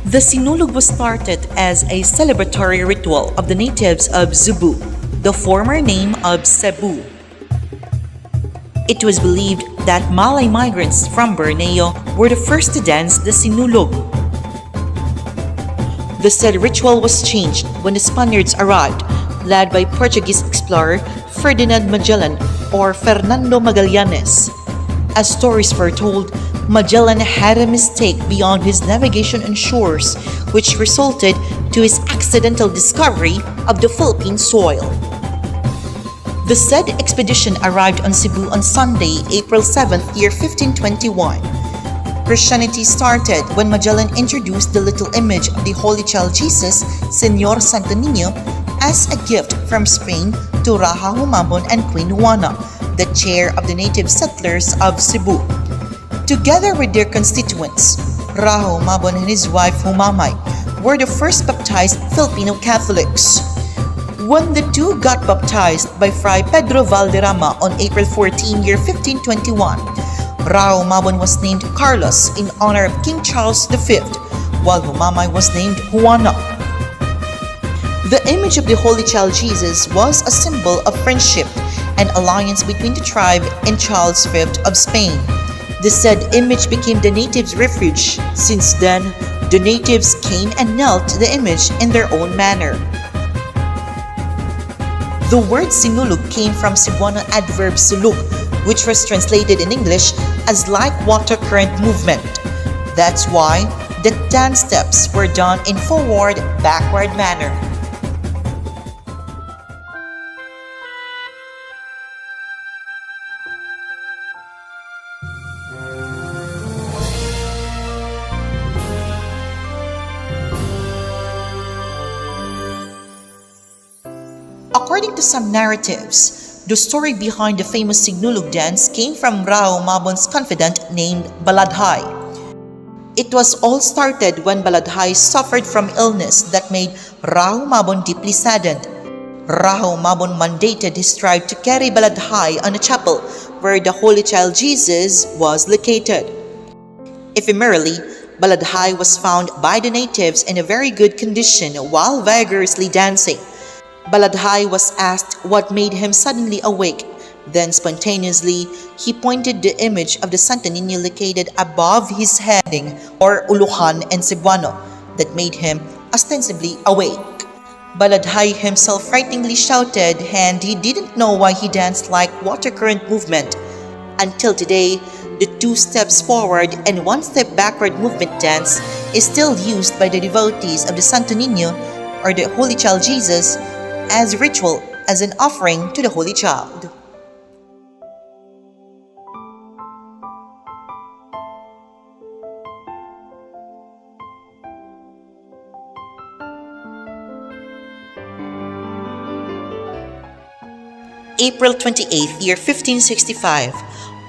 The Sinulog was started as a celebratory ritual of the natives of Cebu, the former name of Cebu. It was believed that Malay migrants from Borneo were the first to dance the Sinulog. The said ritual was changed when the Spaniards arrived, led by Portuguese explorer Ferdinand Magellan or Fernando Magallanes. As stories were told, Magellan had a mistake beyond his navigation on shores, which resulted to his accidental discovery of the Philippine soil. The said expedition arrived on Cebu on Sunday, April 7th, year 1521. Christianity started when Magellan introduced the little image of the Holy Child Jesus, Señor Santo Niño, as a gift from Spain to Raja Humabon and Queen Juana, the chair of the native settlers of Cebu. Together with their constituents, Raja Humabon and his wife Humamay were the first baptized Filipino Catholics. When the two got baptized by Fray Pedro Valderrama on April 14, year 1521, Raja Humabon was named Carlos in honor of King Charles V, while Humamay was named Juana. The image of the Holy Child Jesus was a symbol of friendship and alliance between the tribe and Charles V of Spain. The said image became the natives' refuge. Since then, the natives came and knelt to the image in their own manner. The word Sinulog came from Cebuano adverb sulug, which was translated in English as like water current movement. That's why the dance steps were done in forward-backward manner. According to some narratives, the story behind the famous Sinulog dance came from Raja Humabon's confidant named Baladhay. It was all started when Baladhay suffered from illness that made Raja Humabon deeply saddened. Raja Humabon mandated his tribe to carry Baladhay on a chapel where the Holy Child Jesus was located. Ephemerally, Baladhay was found by the natives in a very good condition while vigorously dancing. Baladhay was asked what made him suddenly awake. Then spontaneously, he pointed the image of the Santo Niño located above his heading or uluhan in Cebuano that made him ostensibly awake. Baladhay himself frighteningly shouted, and he didn't know why he danced like water current movement. Until today, the 2 steps forward and 1 step backward movement dance is still used by the devotees of the Santo Niño or the Holy Child Jesus as ritual as an offering to the Holy Child. April 28th, year 1565,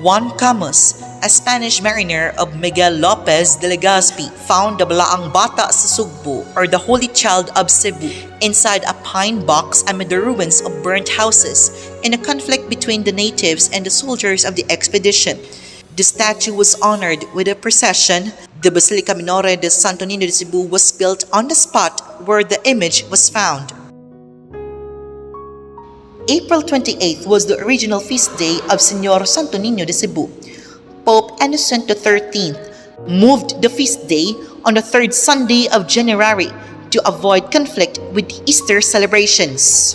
Juan Camus, a Spanish mariner of Miguel Lopez de Legazpi, found the Balaang Bata sa Sugbo, or the Holy Child of Cebu, inside a pine box amid the ruins of burnt houses in a conflict between the natives and the soldiers of the expedition. The statue was honored with a procession. The Basilica Minore de Santo Niño de Cebu was built on the spot where the image was found. April 28th was the original feast day of Señor Santo Niño de Cebu. Pope Innocent XIII moved the feast day on the 3rd Sunday of January to avoid conflict with Easter celebrations.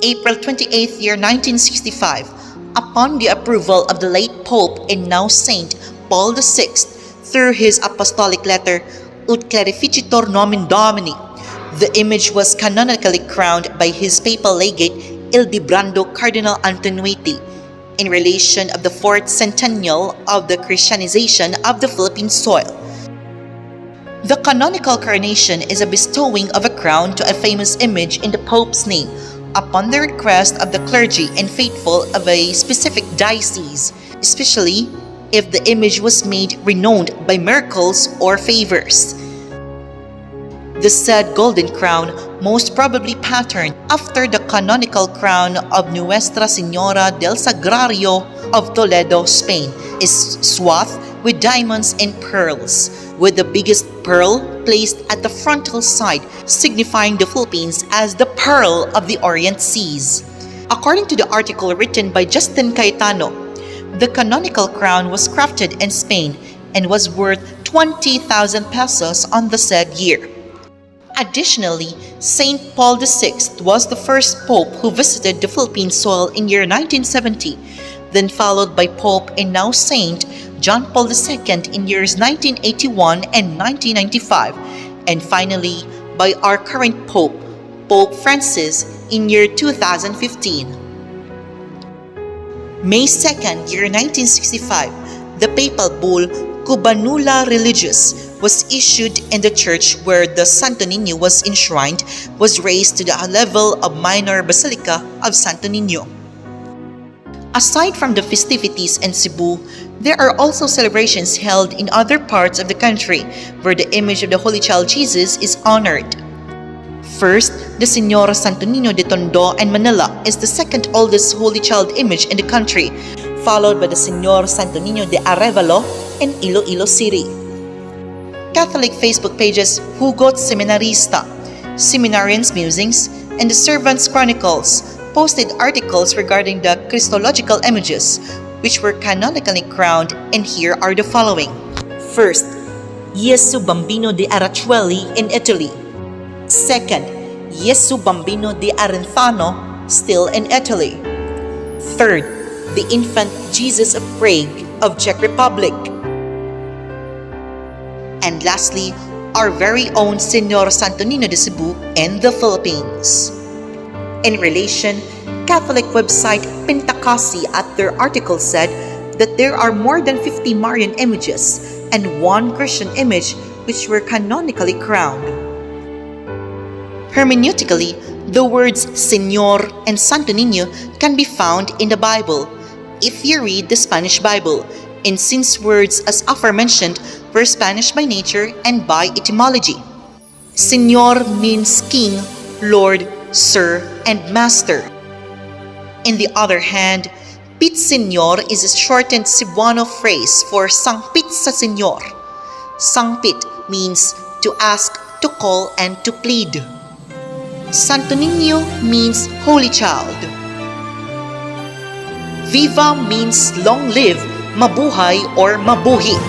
April 28th, year 1965, upon the approval of the late Pope and now Saint Paul VI through his apostolic letter Ut Clarificitur Nomen Domini, the image was canonically crowned by his papal legate Ildebrando Cardinal Antonueti in relation of the 4th centennial of the Christianization of the Philippine soil. The canonical coronation is a bestowing of a crown to a famous image in the Pope's name upon the request of the clergy and faithful of a specific diocese, especially if the image was made renowned by miracles or favors. The said golden crown most probably patterned after the canonical crown of Nuestra Señora del Sagrario of Toledo, Spain, is swathed with diamonds and pearls, with the biggest pearl placed at the frontal side, signifying the Philippines as the Pearl of the Orient Seas. According to the article written by Justin Cayetano, the canonical crown was crafted in Spain and was worth 20,000 pesos on the said year. Additionally, Saint Paul VI was the first pope who visited the Philippine soil in year 1970, then followed by Pope and now Saint John Paul II in years 1981 and 1995, and finally by our current Pope, Pope Francis, in year 2015. May 2nd, year 1965, the papal bull Cubanula Religious was issued, and the church where the Santo Niño was enshrined was raised to the level of minor basilica of Santo Niño. Aside from the festivities in Cebu, there are also celebrations held in other parts of the country where the image of the Holy Child Jesus is honored. First, the Señor Santo Niño de Tondo and Manila is the second oldest Holy Child image in the country, followed by the Señor Santo Niño de Arevalo in Iloilo City. Catholic Facebook pages Hugot Seminarista, Seminarians Musings, and the Servants Chronicles posted articles regarding the Christological images, which were canonically crowned, and here are the following. First, Gesù Bambino di Araceli in Italy. Second, Gesù Bambino di Arenzano, still in Italy. Third, the Infant Jesus of Prague of Czech Republic. And lastly, our very own Señor Santo Niño de Cebu in the Philippines. In relation, Catholic website Pintakasi at their article said that there are more than 50 Marian images and one Christian image which were canonically crowned. Hermeneutically, the words Señor and Santo Niño can be found in the Bible if you read the Spanish Bible, and since words as aforementioned were Spanish by nature and by etymology. Señor means king, lord, sir, and master. On the other hand, Pit Señor is a shortened Cebuano phrase for Sangpit sa Señor. Sangpit means to ask, to call, and to plead. Santo Niño means Holy Child. Viva means long live, mabuhay, or mabuhi.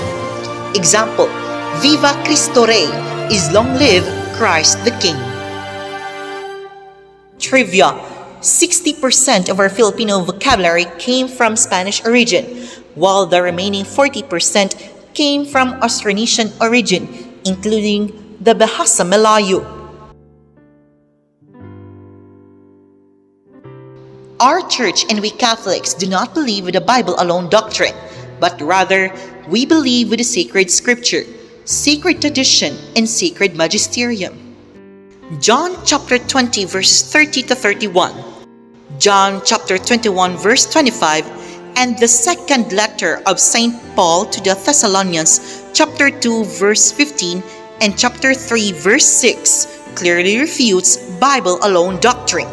Example, Viva Cristo Rey is long live Christ the King. Trivia: 60% of our Filipino vocabulary came from Spanish origin, while the remaining 40% came from Austronesian origin, including the Bahasa Melayu. Our church and we Catholics do not believe with the Bible alone doctrine, but rather we believe with the sacred scripture, sacred tradition, and sacred magisterium. John chapter 20 verses 30 to 31, John chapter 21 verse 25, and the second letter of St. Paul to the Thessalonians chapter 2 verse 15 and chapter 3 verse 6 clearly refutes Bible alone doctrine.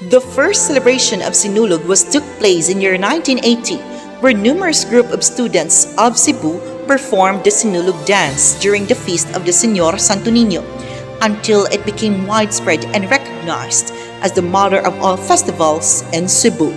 The first celebration of Sinulog took place in year 1980, where numerous group of students of Cebu performed the Sinulog dance during the feast of the Señor Santo Niño, until it became widespread and recognized as the mother of all festivals in Cebu.